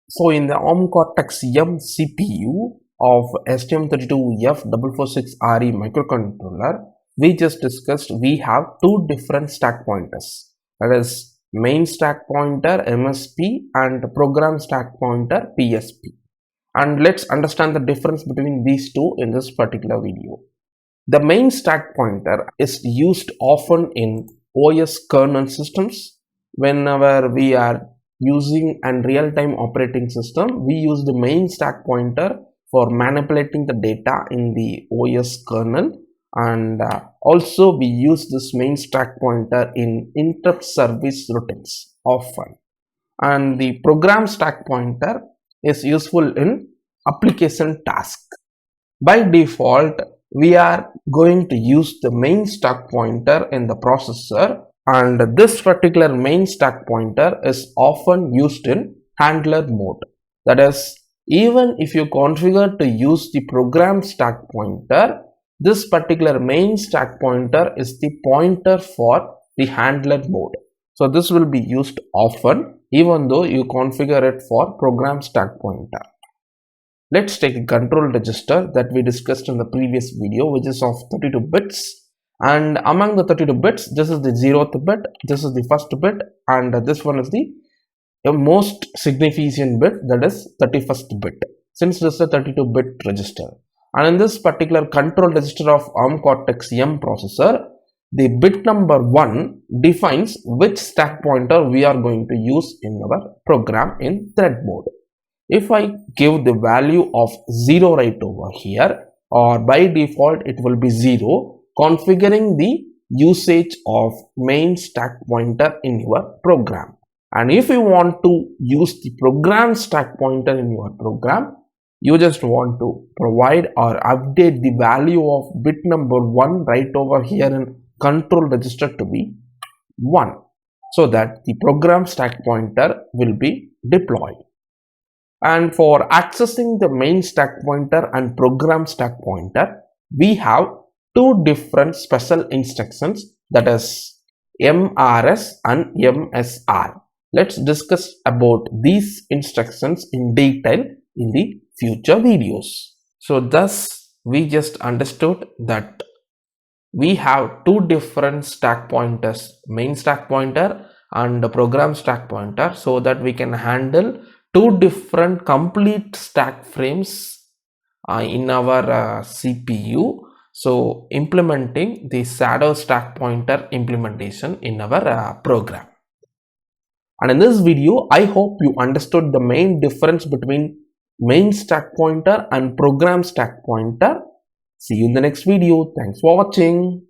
So in the ARM Cortex-M CPU of STM32F446RE microcontroller, we just discussed we have two different stack pointers. That is main stack pointer MSP and program stack pointer PSP. And let's understand the difference between these two in this particular video. The main stack pointer is used often in OS kernel systems. Whenever we are using a real-time operating system, we use the main stack pointer for manipulating the data in the OS kernel, and also we use this main stack pointer in interrupt service routines often. And the program stack pointer is useful in application task. By default, we are going to use the main stack pointer in the processor, and this particular main stack pointer is often used in handler mode. That is, even if you configure to use the program stack pointer, this particular main stack pointer is the pointer for the handler mode. So this will be used often even though you configure it for program stack pointer. Let's take a control register that we discussed in the previous video, which is of 32 bits. And among the 32 bits, this is the 0th bit, this is the first bit, and this one is the most significant bit, that is 31st bit, since this is a 32-bit register. And in this particular control register of ARM Cortex-M processor, the bit number 1 defines which stack pointer we are going to use in our program in thread mode. If I give the value of 0 right over here, or by default it will be 0, configuring the usage of main stack pointer in your program. And if you want to use the program stack pointer in your program, you just want to provide or update the value of bit number 1 right over here in control register to be 1, so that the program stack pointer will be deployed. And for accessing the main stack pointer and program stack pointer, we have two different special instructions, that is MRS and MSR. Let's discuss about these instructions in detail in the future videos. So thus we just understood that we have two different stack pointers, main stack pointer and the program stack pointer, so that we can handle two different complete stack frames in our CPU. So implementing the shadow stack pointer implementation in our program. And in this video, I hope you understood the main difference between main stack pointer and program stack pointer. See you in the next video. Thanks for watching.